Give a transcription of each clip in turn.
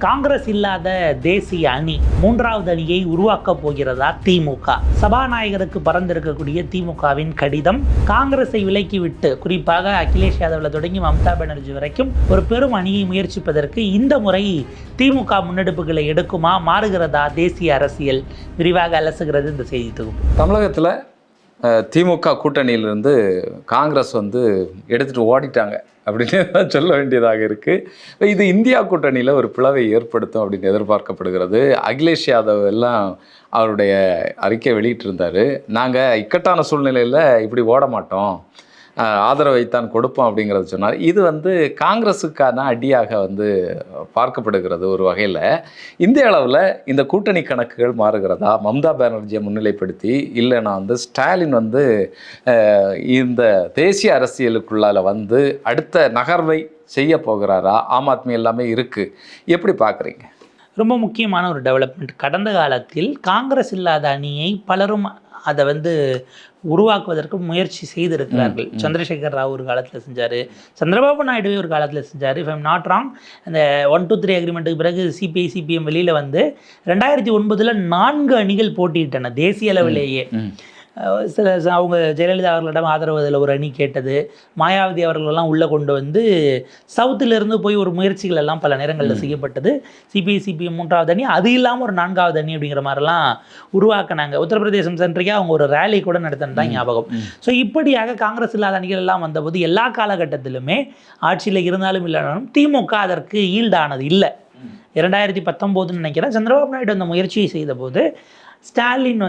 காங்கிரஸ் இல்லாத தேசிய அணி மூன்றாவது அணியை உருவாக்க போகிறதா திமுக? சபாநாயகருக்கு பறந்திருக்கக்கூடிய திமுகவின் கடிதம் காங்கிரஸை விலக்கிவிட்டு, குறிப்பாக அகிலேஷ் யாதவ்ல தொடங்கி மம்தா பானர்ஜி வரைக்கும் ஒரு பெரும் அணியை முயற்சிப்பதற்கு இந்த முறை திமுக முன்னெடுப்புகளை எடுக்குமா? மாறுகிறதா தேசிய அரசியல்? விரிவாக அலசுகிறது இந்த செய்தி தொகுப்பு. தமிழகத்தில் திமுக கூட்டணியிலிருந்து காங்கிரஸ் எடுத்துகிட்டு ஓடிட்டாங்க அப்படின்னு தான் சொல்ல வேண்டியதாக இருக்குது. இது இந்தியா கூட்டணியில் ஒரு பிளவை ஏற்படுத்தும் அப்படின்னு எதிர்பார்க்கப்படுகிறது. அகிலேஷ் யாதவ் எல்லாம் அவருடைய அறிக்கை வெளியிட்டிருந்தார். நாங்கள் இக்கட்டான சூழ்நிலையில் இப்படி ஓட மாட்டோம், ஆதரவைத்தான் கொடுப்போம் அப்படிங்கிறத சொன்னார். இது காங்கிரஸுக்கான அடியாக பார்க்கப்படுகிறது. ஒரு வகையில் இந்திய அளவில் இந்த கூட்டணி கணக்குகள் மாறுகிறதா? மம்தா பானர்ஜியை முன்னிலைப்படுத்தி, இல்லைனா ஸ்டாலின் இந்த தேசிய அரசியலுக்குள்ளால் அடுத்த நகர்வை செய்ய போகிறாரா? ஆம் ஆத்மி எல்லாமே இருக்குது. எப்படி பார்க்குறீங்க? ரொம்ப முக்கியமான ஒரு டெவலப்மெண்ட். கடந்த காலத்தில் காங்கிரஸ் இல்லாத அணியை பலரும் அதை உருவாக்குவதற்கு முயற்சி செய்திருக்கிறார்கள். சந்திரசேகர் ராவ் ஒரு காலத்தில் செஞ்சார், சந்திரபாபு நாயுடுவே ஒரு காலத்தில் செஞ்சார். இஃப் ஐம் நாட் ராங், அந்த 1-2-3 அக்ரிமெண்ட்டுக்கு பிறகு சிபிஐ சிபிஎம் வெளியில் 2009 4 அணிகள் போட்டியிட்டன தேசிய அளவிலேயே. அவங்க ஜெயலலிதா அவர்களிடம் ஆதரவு ஒரு அணி கேட்டது, மாயாவதி அவர்களெல்லாம் உள்ளே கொண்டு சவுத்திலிருந்து போய் ஒரு முயற்சிகள் எல்லாம் பல நேரங்களில் செய்யப்பட்டது. சிபிஐ சிபிஎம் 3வது அணி, அது இல்லாமல் ஒரு 4வது அணி அப்படிங்கிற மாதிரிலாம் உருவாக்கினாங்க. உத்தரப்பிரதேசம் சென்றியாக அவங்க ஒரு ரேலி கூட நடத்தினதான் ஞாபகம். ஸோ இப்படியாக காங்கிரஸ் இல்லாத அணிகள் எல்லாம் வந்தபோது எல்லா காலகட்டத்திலுமே ஆட்சியில் இருந்தாலும் இல்லைனாலும் திமுக அதற்கு ஈல்டானது இல்லை. 2019 நினைக்கிறேன், சந்திரபாபு நாயுடு அந்த முயற்சியை செய்த போது ஸ்டாலின்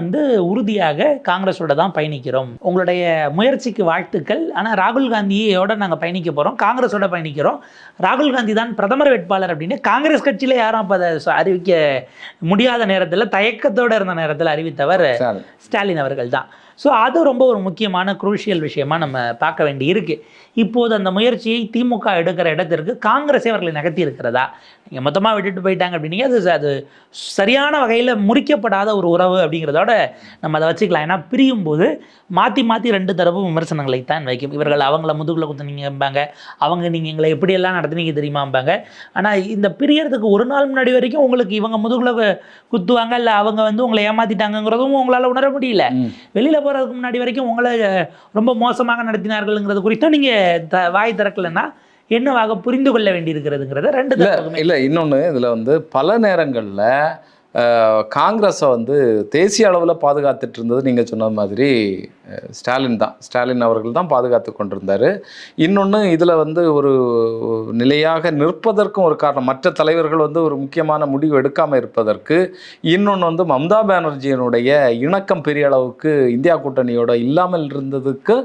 உறுதியாக காங்கிரஸோட தான் பயணிக்கிறோம், உங்களுடைய முயற்சிக்கு வாழ்த்துக்கள், ஆனால் ராகுல் காந்தியோட நாங்கள் பயணிக்க போகிறோம், காங்கிரஸோட பயணிக்கிறோம், ராகுல் காந்தி தான் பிரதமர் வேட்பாளர் அப்படின்னு காங்கிரஸ் கட்சியில் யாரும் அப்போ அதை அறிவிக்க முடியாத நேரத்தில், தயக்கத்தோடு இருந்த நேரத்தில் அறிவித்தவர் ஸ்டாலின் அவர்கள் தான். ஸோ அது ரொம்ப ஒரு முக்கியமான குரூஷியல் விஷயமாக நம்ம பார்க்க வேண்டி இருக்குது. இப்போது அந்த முயற்சியை திமுக எடுக்கிற இடத்திற்கு காங்கிரஸே அவர்களை நகர்த்தி இருக்கிறதா? நீங்கள் மொத்தமாக விட்டுட்டு போயிட்டாங்க அப்படின்னீங்க, அது சரியான வகையில் முறிக்கப்படாத ஒரு உறவு அப்படிங்கிறதோட நம்ம அதை வச்சுக்கலாம். ஏன்னா பிரியும் போது மாற்றி 2 தரப்பு விமர்சனங்களைத்தான் வைக்கும். இவர்கள் அவங்கள முதுகில் குத்துனீங்கம்பாங்க, அவங்க நீங்கள் எங்களை எப்படியெல்லாம் நடத்துனீங்க தெரியுமாம்பாங்க. ஆனால் இந்த பிரியறதுக்கு ஒரு நாள் முன்னாடி வரைக்கும் உங்களுக்கு இவங்க முதுகில் குத்துவாங்க, இல்லை அவங்க உங்களை ஏமாற்றிட்டாங்கிறதும் உங்களால் உணர முடியல. வெளியில் போகிறதுக்கு முன்னாடி வரைக்கும் உங்களை ரொம்ப மோசமாக நடத்தினார்கள்ங்கிறது குறித்தும் நீங்கள் வாய் திறக்கலைன்னா என்னவாக புரிந்து கொள்ள வேண்டியிருக்கிறதுங்கிறத 2 தரப்புமே இல்லை. இன்னொன்று இதில் பல நேரங்களில் காங்கிரஸை தேசிய அளவில் பாதுகாத்துட்டு இருந்தது நீங்கள் சொன்ன மாதிரி ஸ்டாலின் அவர்கள் தான் பாதுகாத்து கொண்டிருந்தார். இன்னொன்று இதில் ஒரு நிலையாக நிற்பதற்கும் ஒரு காரணம், மற்ற தலைவர்கள் ஒரு முக்கியமான முடிவு எடுக்காமல் இருப்பதற்கு. இன்னொன்று மம்தா பானர்ஜியினுடைய இணக்கம் பெரிய அளவுக்கு இந்தியா கூட்டணியோட இல்லாமல் இருந்ததுக்கு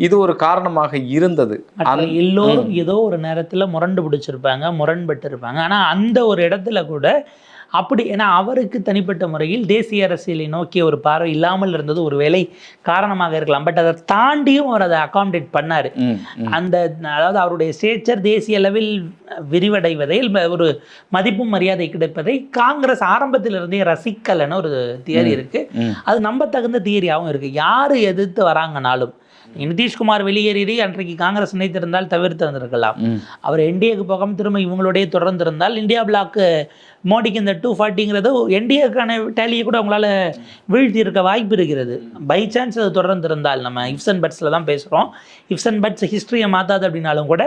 இது ஒரு காரணமாக இருந்தது. எல்லோரும் ஏதோ ஒரு நேரத்தில் முரண்பட்டு இருப்பாங்க. ஆனால் அந்த ஒரு இடத்துல கூட அப்படி, ஏன்னா அவருக்கு தனிப்பட்ட முறையில் தேசிய அரசியலை நோக்கிய ஒரு பார்வை இல்லாமல் இருந்தது ஒரு வேளை காரணமாக இருக்கலாம். பட் அதை தாண்டியும் அவர் அதை அகாமடேட் பண்ணார். அதாவது அவருடைய ஸ்டேச்சர் தேசிய அளவில் விரிவடைவதை, ஒரு மதிப்பும் மரியாதை கிடைப்பதை காங்கிரஸ் ஆரம்பத்திலிருந்தே ரசிக்கலைன்னு ஒரு தியரி இருக்குது. அது நம்ப தகுந்த தியரியாகவும் இருக்குது. யார் எதிர்த்து வராங்கனாலும், நிதிஷ்குமார் வெளியேறி அன்றைக்கு காங்கிரஸ் நினைத்திருந்தால் தவிர்த்து வந்திருக்கலாம். அவர் என்டிஏக்கு போகாமல் திரும்ப இவங்களோடய தொடர்ந்திருந்தால் இந்தியா பிளாக் மோடிக்கு இந்த 240ங்கிறது என்டிஏக்கான டேலியை கூட அவங்களால வீழ்த்தி இருக்க வாய்ப்பு இருக்கிறது. பை சான்ஸ் அது தொடர்ந்திருந்தால், நம்ம இஃப்ஸ் அண்ட் பட்ஸில் தான் பேசுகிறோம், இஃப்ஸ் அண்ட் பட்ஸ் ஹிஸ்ட்ரியை மாற்றாது அப்படின்னாலும் கூட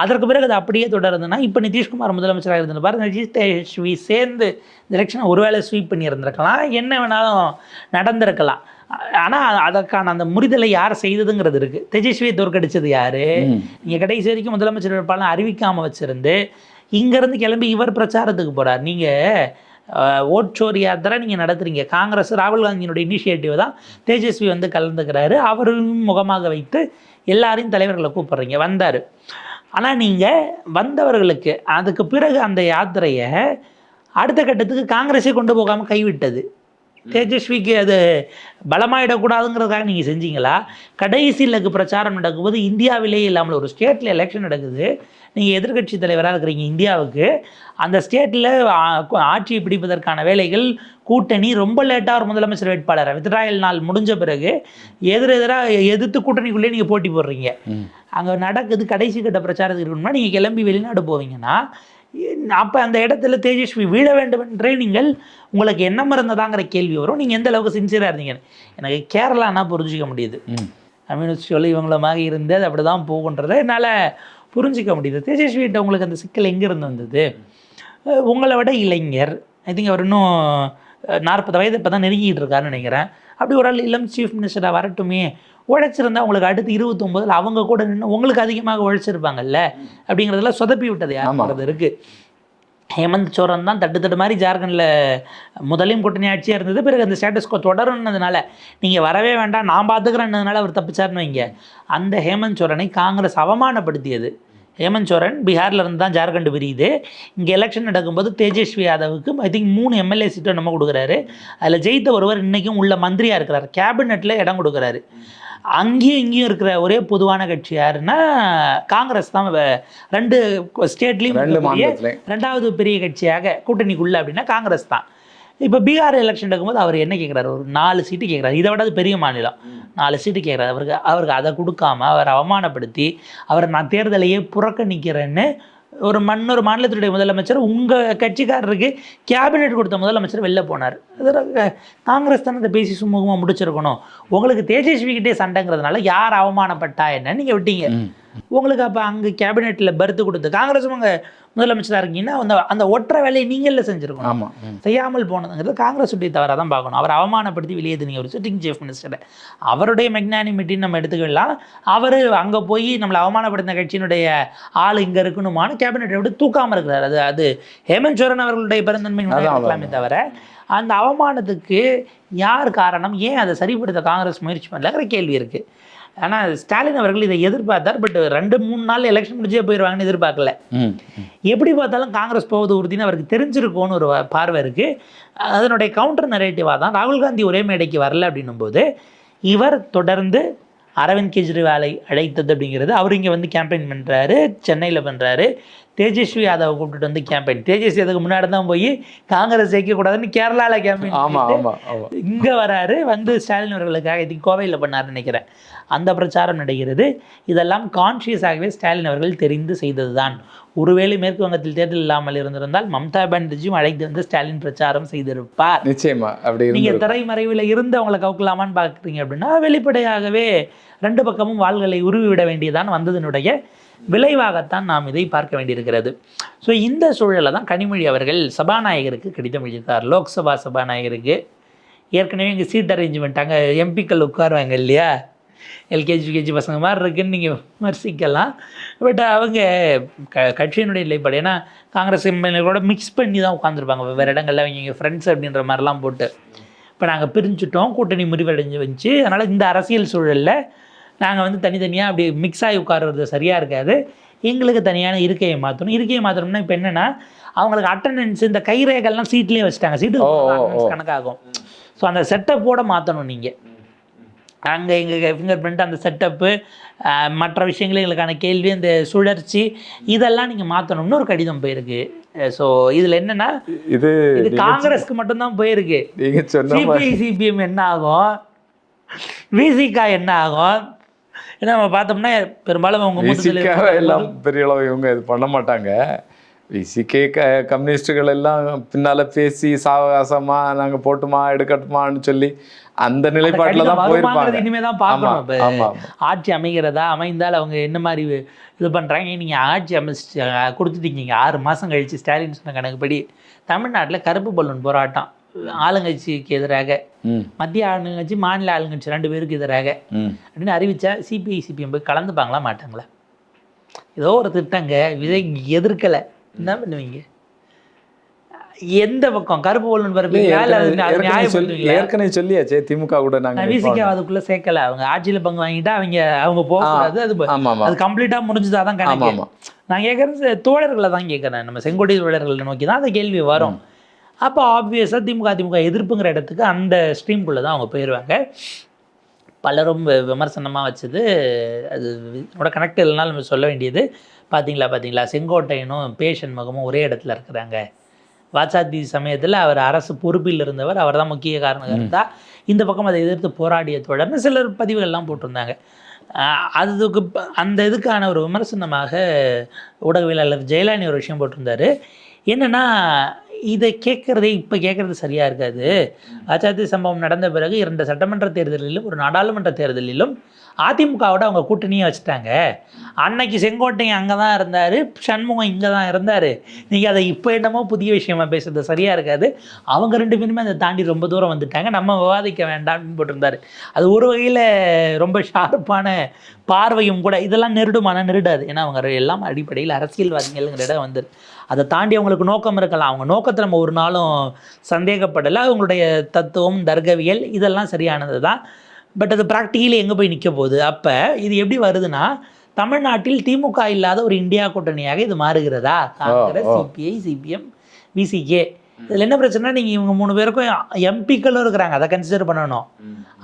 அதற்கு பிறகு அது அப்படியே தொடருதுன்னா, இப்போ நிதிஷ்குமார் முதலமைச்சராக இருந்திருப்பார், நிதிஷ்வி சேர்ந்து இந்த எலெக்ஷனை ஒருவேளை ஸ்வீப் பண்ணி இருந்திருக்கலாம், என்ன வேணாலும் நடந்திருக்கலாம். ஆனால் அதற்கான அந்த முறிதலை யார் செய்ததுங்கிறது இருக்குது. தேஜஸ்வியை தோற்கடிச்சது யார்? நீங்கள் கடைசி வரைக்கும் முதலமைச்சர் வேட்பாளர் அறிவிக்காமல் வச்சுருந்து இங்கேருந்து கிளம்பி இவர் பிரச்சாரத்துக்கு போகிறார். நீங்கள் ஓட்சோர் யாத்திரை நீங்கள் நடத்துகிறீங்க, காங்கிரஸ் ராகுல் காந்தியினுடைய இனிஷியேட்டிவ் தான் தேஜஸ்வி கலந்துக்கிறாரு, அவரும் முகமாக வைத்து எல்லாரையும் தலைவர்களை கூப்பிட்றீங்க. வந்தார். ஆனால் நீங்கள் வந்தவர்களுக்கு அதுக்கு பிறகு அந்த யாத்திரையை அடுத்த கட்டத்துக்கு காங்கிரஸே கொண்டு போகாமல் கைவிட்டது. தேஜஸ்விக்கு அது பலமாயிடக்கூடாதுங்கிறதுக்காக நீங்கள் செஞ்சீங்களா? கடைசியில் பிரச்சாரம் நடக்கும்போது இந்தியாவிலேயே இல்லாமல் ஒரு ஸ்டேட்டில் எலெக்ஷன் நடக்குது, நீங்கள் எதிர்கட்சி தலைவராக இருக்கிறீங்க இந்தியாவுக்கு, அந்த ஸ்டேட்டில் ஆட்சியை பிடிப்பதற்கான வேலைகள் கூட்டணி ரொம்ப லேட்டாக ஒரு முதலமைச்சர் வேட்பாளரை வித்ட்ராயல் நாள் முடிஞ்ச பிறகு எதிர்த்து கூட்டணிக்குள்ளே நீங்கள் போட்டி போடுறீங்க. அங்கே நடக்குது கடைசி கட்ட பிரச்சாரத்துக்கு இருக்கணும்னா நீங்கள் கிளம்பி வெளிநாடு போவீங்கன்னா அப்போ அந்த இடத்துல தேஜஸ்வி வீழ வேண்டும் என்றே நீங்கள் உங்களுக்கு என்ன இருந்ததாங்கிற கேள்வி வரும். நீங்கள் எந்த அளவுக்கு சின்சியராக இருந்தீங்கன்னு எனக்கு கேரளானா புரிஞ்சிக்க முடியுது. கம்யூனிஸ்டுகள் இவங்கள மாதிரி இருந்து அது அப்படி தான் போகுன்றதை என்னால் புரிஞ்சிக்க முடியுது. தேஜஸ்விகிட்ட உங்களுக்கு அந்த சிக்கல் எங்கேருந்து வந்தது? உங்களை விட இளைஞர், ஐ திங்க் அவர் இன்னும் 40 வயது இப்போ தான் நெருங்கிட்டு இருக்காருன்னு நினைக்கிறேன். அப்படி ஒரு ஆள் இளம் சீஃப் மினிஸ்டராக வரட்டுமே, உழைச்சிருந்தா உங்களுக்கு அடுத்து 29 அவங்க கூட நின்று உங்களுக்கு அதிகமாக உழைச்சிருப்பாங்கல்ல அப்படிங்கிறதெல்லாம் சொதப்பி விட்டது யாருங்கிறது இருக்குது. ஹேமந்த் சோரன் தான் தட்டு மாதிரி ஜார்க்கண்டில் முதலையும் கூட்டணி ஆட்சியாக இருந்தது. பிறகு அந்த ஸ்டேட்டஸ்கோ தொடரும்னதுனால நீங்கள் வரவே வேண்டாம் நான் பார்த்துக்கிறேன்னதுனால அவர் தப்பிச்சார்னு வைங்க. அந்த ஹேமந்த் சோரனை காங்கிரஸ் அவமானப்படுத்தியது. ஹேமந்த் சோரன் பீகாரில் இருந்து தான் ஜார்க்கண்ட் பிரியுது. இங்கே எலெக்ஷன் நடக்கும்போது தேஜஸ்வி யாதவுக்கு ஐ திங்க் 3 எம்எல்ஏ சீட்டை நம்ம கொடுக்குறாரு. அதில் ஜெயித்த ஒருவர் இன்றைக்கும் உள்ள மந்திரியாக இருக்கிறார், கேபினெட்டில் இடம் கொடுக்குறாரு. அங்கேயும் இங்கேயும் இருக்கிற ஒரே பொதுவான கட்சி யாருன்னா காங்கிரஸ் தான். 2 ஸ்டேட்லேயும் ரெண்டாவது பெரிய கட்சியாக கூட்டணிக்குள்ள அப்படின்னா காங்கிரஸ் தான். இப்போ பீகார் எலெக்ஷன் நடக்கும்போது அவர் என்ன கேட்குறாரு? ஒரு 4 சீட்டு கேட்குறாரு. இதை விட அது பெரிய மாநிலம். 4 சீட்டு கேட்குறாரு. அவருக்கு அதை கொடுக்காம அவர் அவமானப்படுத்தி அவரை நான் தேர்தலையே புறக்கணிக்கிறேன்னு ஒரு மாநிலத்துடைய முதலமைச்சர் உங்கள் கட்சிக்காரருக்கு கேபினெட் கொடுத்த முதலமைச்சர் வெளில போனார். காங்கிரஸ் தானே அதை பேசி சுமூகமாக முடிச்சிருக்கணும். உங்களுக்கு தேஜஸ்விக்கிட்டே சண்டைங்கிறதுனால யார் அவமானப்பட்டா என்ன நீங்கள் விட்டீங்க. உங்களுக்கு அப்போ அங்கே கேபினெட்டில் பர்த்து கொடுத்து காங்கிரஸும் அங்கே முதலமைச்சராக இருக்கீங்கன்னா அந்த ஒற்றை வேலையை நீங்களே செஞ்சுருக்கணும். ஆமாம், செய்யாமல் போனதுங்கிறது காங்கிரஸ் உடைய தவறாக தான் பார்க்கணும். அவர் அவமானப்படுத்தி வெளியேதுனீங்க ஒரு சிட்டிங் சீஃப் மினிஸ்டரை. அவருடைய மெக்னானிமிட்டின்னு நம்ம எடுத்துக்கலாம். அவர் அங்கே போய் நம்மளை அவமானப்படுத்தின கட்சியினுடைய ஆள் இங்கே இருக்கணுமான்னு கேபினெட்டை விட்டு தூக்காமல் இருக்கிறார். அது ஹேமந்த் சோரன் அவர்களுடைய பெருந்தன்மை இருக்கலாமே தவிர அந்த அவமானத்துக்கு யார் காரணம், ஏன் அதை சரிப்படுத்த காங்கிரஸ் முயற்சி பண்ணலங்கிற கேள்வி இருக்குது. ஆனால் ஸ்டாலின் அவர்கள் இதை எதிர்பார்த்தார். பட் 2-3 நாள் எலெக்ஷன் முடிச்சே போயிடுவாங்கன்னு எதிர்பார்க்கல. எப்படி பார்த்தாலும் காங்கிரஸ் போவது உறுதினு அவருக்கு தெரிஞ்சிருக்கோன்னு ஒரு பார்வை இருக்குது. அதனுடைய கவுண்டர் நரேட்டிவாக தான் ராகுல் காந்தி ஒரே மேடைக்கு வரல அப்படின்னும் போது இவர் தொடர்ந்து அரவிந்த் கெஜ்ரிவாலை அழைத்தது அப்படிங்கிறது. அவர் இங்கே வந்து கேம்பெயின் பண்ணுறாரு, சென்னையில் பண்ணுறாரு. தேஜஸ்வி யாதவை கூப்பிட்டு வந்து கேம்பெயின். தேஜஸ்வி அதுக்கு முன்னாடி தான் போய் காங்கிரஸ் ஜெயிக்கக்கூடாதுன்னு கேரளாவில் கேம்பெயின் இங்கே வராரு. வந்து ஸ்டாலின் அவர்களுக்காக இதுக்கு கோவையில் பண்ணாருன்னு நினைக்கிறேன். அந்த பிரச்சாரம் நடக்கிறது. இதெல்லாம் கான்ஷியஸாகவே ஸ்டாலின் அவர்கள் தெரிந்து செய்தது தான். ஒருவேளை மேற்கு வங்கத்தில் தேர்தல் இல்லாமல் இருந்திருந்தால் மம்தா பானர்ஜியும் அழைத்து வந்து ஸ்டாலின் பிரச்சாரம் செய்திருப்பார். நிச்சயமா. அப்படி நீங்கள் திரைமறைவில் இருந்து அவங்களை கவுக்கலாமான்னு பார்க்குறீங்க அப்படின்னா வெளிப்படையாகவே 2 பக்கமும் வாள்களை உருவிவிட வேண்டியதான் வந்ததனுடைய விளைவாகத்தான் நாம் இதை பார்க்க வேண்டியிருக்கிறது. ஸோ இந்த சூழலில் தான் கனிமொழி அவர்கள் சபாநாயகருக்கு கடிதம் எழுதியிருக்கார். லோக்சபா சபாநாயகருக்கு ஏற்கனவே இங்கே சீட் அரேஞ்ச்மெண்ட் அங்கே எம்பிக்கள் உட்காருவாங்க இல்லையா, எல்கேஜி பசங்க மாதிரி இருக்குன்னு நீங்கள் விமர்சிக்கலாம். பட் அவங்க கட்சியினுடைய நிலைப்பாடு, ஏன்னா காங்கிரஸ் எம்எல்ஏகளோட மிக்ஸ் பண்ணி தான் உட்காந்துருப்பாங்க வெவ்வேறு இடங்களில். அவங்க இங்கே ஃப்ரெண்ட்ஸ் அப்படின்ற மாதிரிலாம் போட்டு இப்போ நாங்கள் பிரிஞ்சுட்டோம், கூட்டணி முறிவடைஞ்சு வந்துச்சு, அதனால் இந்த அரசியல் சூழலில் நாங்கள் வந்து தனித்தனியாக அப்படி மிக்ஸ் ஆகி உட்கார்றது சரியாக இருக்காது, எங்களுக்கு தனியான இருக்கையை மாற்றணும்னா இப்போ என்னென்னா அவங்களுக்கு அட்டண்டன்ஸ் இந்த கைரேகெல்லாம் சீட்லேயே வச்சுட்டாங்க. சீட்டு கணக்காகும். ஸோ அந்த செட்டப்போட மாற்றணும். நீங்கள் அங்கே எங்கள் ஃபிங்கர் பிரிண்ட் அந்த செட்டப்பு மற்ற விஷயங்கள் எங்களுக்கான கேள்வி இந்த சுழற்சி இதெல்லாம் நீங்கள் மாற்றணும்னு ஒரு கடிதம் போயிருக்கு. ஸோ இதில் என்னென்னா இது காங்கிரஸ்க்கு மட்டும்தான் போயிருக்கு. சிபிஎம் என்ன ஆகும், விசிகா என்ன ஆகும்? ஏன்னா நம்ம பார்த்தோம்னா பெரும்பாலும் அவங்க எல்லாம் பெரிய அளவு இவங்க இது பண்ண மாட்டாங்க. விசிகே கம்யூனிஸ்டுகள் எல்லாம் பின்னால் பேசி சாவகாசமாக நாங்கள் போட்டுமா எடுக்கட்டுமான்னு சொல்லி அந்த நிலைப்பாட்டில் தான் போயிருப்பாங்க. இனிமேல் தான் பார்க்கணும் ஆட்சி அமைகிறதா, அமைந்தால் அவங்க என்ன மாதிரி இது பண்ணுறாங்க. நீங்கள் ஆட்சி அமைச்சு கொடுத்துட்டீங்க 6 மாதம் கழிச்சு ஸ்டாலின் சொன்ன கணக்குப்படி தமிழ்நாட்டில் கருப்பு பலூன் போராட்டம் ஆளுங்கட்சிக்கு எதிராக, மத்திய ஆளுங்கட்சி மாநில ஆளுங்கட்சி 2 பேருக்கு எதிராக அப்படின்னு அறிவிச்சா சிபிஐ சிபிஎம் போய் கலந்துப்பாங்களா மாட்டாங்களா? ஏதோ ஒரு திட்டங்க விஜய் எதிர்க்கலை, என்ன பண்ணுவீங்க? எந்த பக்கம் கருப்பு பலூன் ஏற்கனவே சொல்லியாச்சே திமுக கூட நாங்கள் விசிகா அதுக்குள்ளே சேர்க்கல. அவங்க ஆட்சியில் பங்கு வாங்கிட்டா அவங்க போகக்கூடாது. அது கம்ப்ளீட்டாக முடிஞ்சுதான் தான் கணக்கு. நான் கேட்குறது தோழர்களை தான் கேட்குறேன். நம்ம செங்கோட்டை தோழர்களை நோக்கி தான் அந்த கேள்வி வரும். அப்போ ஆப்வியஸாக திமுக எதிர்ப்புங்கிற இடத்துக்கு அந்த ஸ்ட்ரீம்குள்ளே தான் அவங்க போயிடுவாங்க. பலரும் விமர்சனமாக வச்சது அது என்னோட கனெக்ட் இல்லைனாலும் நம்ம சொல்ல வேண்டியது, பார்த்தீங்களா செங்கோட்டையனும் பேஷன் முகமும் ஒரே இடத்துல இருக்கிறாங்க. வாச்சாத்தி சமயத்தில் அவர் அரசு பொறுப்பில் இருந்தவர், அவர் தான் முக்கிய காரணம் இருந்தால் இந்த பக்கம் அதை எதிர்த்து போராடிய தொடர்ந்து சிலர் பதிவுகள்லாம் போட்டிருந்தாங்க. அதுக்கு அந்த இதுக்கான ஒரு விமர்சனமாக ஊடகவியலாளர் ஜெயலலினி ஒரு விஷயம் போட்டிருந்தாரு. என்னென்னா, இதை கேட்குறதே இப்போ கேட்குறது சரியாக இருக்காது. அச்சாத்தி சம்பவம் நடந்த பிறகு 2 சட்டமன்ற தேர்தலிலும் ஒரு நாடாளுமன்ற தேர்தலிலும் அதிமுகவோட அவங்க கூட்டணியே வச்சுட்டாங்க. அன்னைக்கு செங்கோட்டையன் அங்கே தான் இருந்தார், சண்முகம் இங்கே தான் இருந்தார். நீங்கள் அதை இப்போ என்னமோ புதிய விஷயமா பேசுறது சரியாக இருக்காது. அவங்க 2 பேருமே அதை தாண்டி ரொம்ப தூரம் வந்துட்டாங்க, நம்ம விவாதிக்க வேண்டாம்னு போட்டிருந்தாரு. அது ஒரு வகையில் ரொம்ப ஷார்ப்பான பார்வையும் கூட. இதெல்லாம் நெருடாது. ஏன்னா அவங்க எல்லாம் அடிப்படையில் அரசியல்வாதிகள்ங்கிற இடம் வந்து அதை தாண்டி அவங்களுக்கு நோக்கம் இருக்கலாம். அவங்க நோக்கத்தை நம்ம ஒரு நாளும் சந்தேகப்படலை. அவங்களுடைய தத்துவம், தர்க்கவியல் இதெல்லாம் சரியானது தான். பட் அது ப்ராக்டிக்கலி எங்கே போய் நிற்க போகுது? அப்போ இது எப்படி வருதுன்னா, தமிழ்நாட்டில் திமுக இல்லாத ஒரு இந்தியா கூட்டணியாக இது மாறுகிறதா? Congress, CPI, CPM, VCK. இதில் என்ன பிரச்சனைனா, நீங்கள் இவங்க 3 பேருக்கும் எம்பிக்களும் இருக்கிறாங்க, அதை கன்சிடர் பண்ணணும்.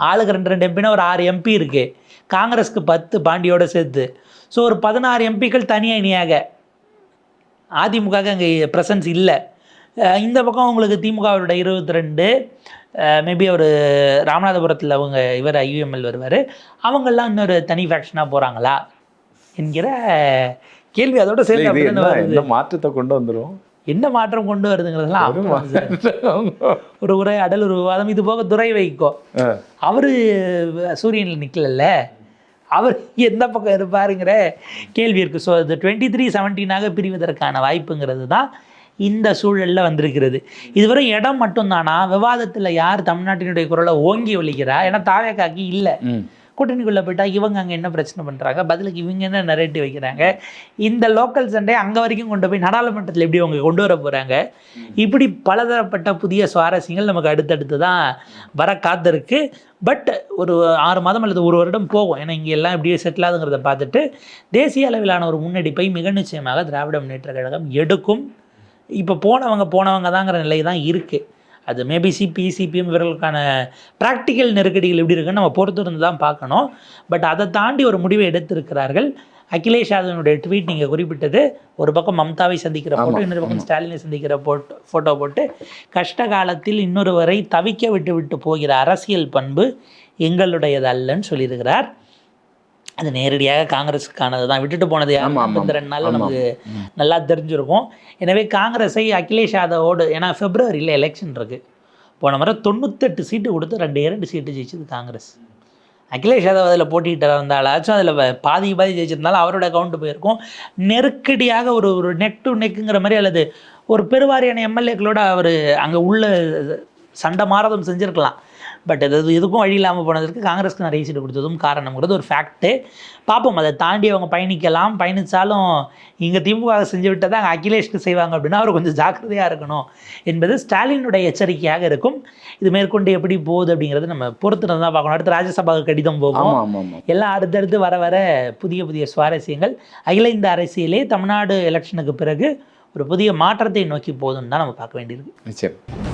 ஆளுக்கு 2 எம்பினா ஒரு 6 எம்பி இருக்குது. காங்கிரஸ்க்கு 10 பாண்டியோடு சேர்த்து. ஸோ ஒரு 16 எம்பிக்கள் தனியாக இணையாக. அதிமுக அங்கே ப்ரெசன்ஸ் இல்லை. இந்த பக்கம் உங்களுக்கு திமுகவோட 22, மேபி ஒரு ராமநாதபுரத்தில் அவங்க இவர் ஐயுஎம்எல் வருவார். அவங்கெல்லாம் இன்னொரு தனி ஃபேக்ஷனாக போகிறாங்களா என்கிற கேள்வி அதோட சேர்ந்து மாற்றத்தை கொண்டு வந்துடும். என்ன மாற்றம் கொண்டு வருதுங்கிறதுலாம் ஒரு உரையாடல், ஒரு விவாதம். இது போக துரை வைக்கோ, அவர் சூரியனில் நிற்கல, அவர் எந்த பக்கம் இருப்பாருங்கிற கேள்வி இருக்குது. ஸோ அது 23-17 பிரிவதற்கான வாய்ப்புங்கிறது தான் இந்த சூழலில் வந்திருக்கிறது. இதுவரை இடம் மட்டும்தானா? விவாதத்தில் யார் தமிழ்நாட்டினுடைய குரலை ஓங்கி ஒலிக்கிறா? ஏன்னா தாவேக்காக்கி இல்லை, கூட்டணிக்குள்ளே போயிட்டா இவங்க அங்கே என்ன பிரச்சனை பண்ணுறாங்க, பதிலுக்கு இவங்க என்ன நரேட்டிவ் வைக்கிறாங்க, இந்த லோக்கல் சண்டே அங்கே வரைக்கும் கொண்டு போய் நாடாளுமன்றத்தில் எப்படி அவங்க கொண்டு வர போகிறாங்க, இப்படி பலதரப்பட்ட புதிய சுவாரஸ்யங்கள் நமக்கு அடுத்தடுத்து தான் வர காத்திருக்கு. பட் ஒரு 6 மாதம் அல்லது 1 வருடம் போகும். ஏன்னா இங்கே எல்லாம் எப்படியே செட்டில் ஆகுங்கிறத பார்த்துட்டு தேசிய அளவிலான ஒரு முன்னெடுப்பை மிக நிச்சயமாக திராவிட முன்னேற்ற கழகம் எடுக்கும். இப்போ போனவங்க தாங்கிற நிலை தான் இருக்குது. அது மேபி சிபிஎம் இவர்களுக்கான ப்ராக்டிக்கல் நெருக்கடிகள் எப்படி இருக்குன்னு நம்ம பொறுத்து இருந்து தான் பார்க்கணும். பட் அதை தாண்டி ஒரு முடிவை எடுத்திருக்கிறார்கள். அகிலேஷ் யாதவனுடைய ட்வீட் நீங்கள் குறிப்பிட்டது, ஒரு பக்கம் மம்தாவை சந்திக்கிற ஃபோட்டோ, இன்னொரு பக்கம் ஸ்டாலினை சந்திக்கிற ஃபோட்டோ போட்டு, கஷ்ட காலத்தில் இன்னொருவரை தவிக்க விட்டு போகிற அரசியல் பண்பு எங்களுடையது அல்லன்னு சொல்லியிருக்கிறார். அது நேரடியாக காங்கிரஸுக்கானது தான். விட்டுட்டு போனது யாரும் இந்த 2 நாளில் நமக்கு நல்லா தெரிஞ்சிருக்கும். எனவே காங்கிரஸை அகிலேஷ் யாதவோடு, ஏன்னா பிப்ரவரியில் எலெக்ஷன் இருக்குது, போன முறை 98 சீட்டு கொடுத்து 2 சீட்டு ஜெயிச்சது காங்கிரஸ். அகிலேஷ் யாதவ் அதில் போட்டிகிட்டு இருந்தாலாச்சும் அதில் பாதி ஜெயிச்சிருந்தாலும் அவரோட அக்கௌண்ட்டு போயிருக்கும். நெருக்கடியாக ஒரு நெக் டு நெக்குங்கிற மாதிரி, அல்லது ஒரு பெருவாரியான எம்எல்ஏக்களோட அவர் அங்கே உள்ள சண்டை மாறதும் செஞ்சுருக்கலாம். பட் எதுக்கும் வழி இல்லாமல் போனதற்கு காங்கிரஸ்க்கு நிறைய சீட்டு கொடுத்ததும் காரணங்கிறது ஒரு ஃபேக்ட்டு. பார்ப்போம், அதை தாண்டி அவங்க பயணித்தாலும் இங்கே திமுக செஞ்சு விட்டால் தான் அங்கே அகிலேஷ்க்கு செய்வாங்க அப்படின்னா அவர் கொஞ்சம் ஜாக்கிரதையாக இருக்கணும் என்பது ஸ்டாலினுடைய எச்சரிக்கையாக இருக்கும். இது மேற்கொண்டு எப்படி போகுது அப்படிங்கிறது நம்ம பொறுத்து தான் பார்க்கணும். அடுத்து ராஜ்யசபாவுக்கு கடிதம் போகும், எல்லாம் அடுத்தடுத்து வர புதிய சுவாரஸ்யங்கள். அகில இந்த அரசியலே தமிழ்நாடு எலெக்ஷனுக்கு பிறகு ஒரு புதிய மாற்றத்தை நோக்கி போகுதுன்னு தான் நம்ம பார்க்க வேண்டியிருக்கு. நிச்சயம்.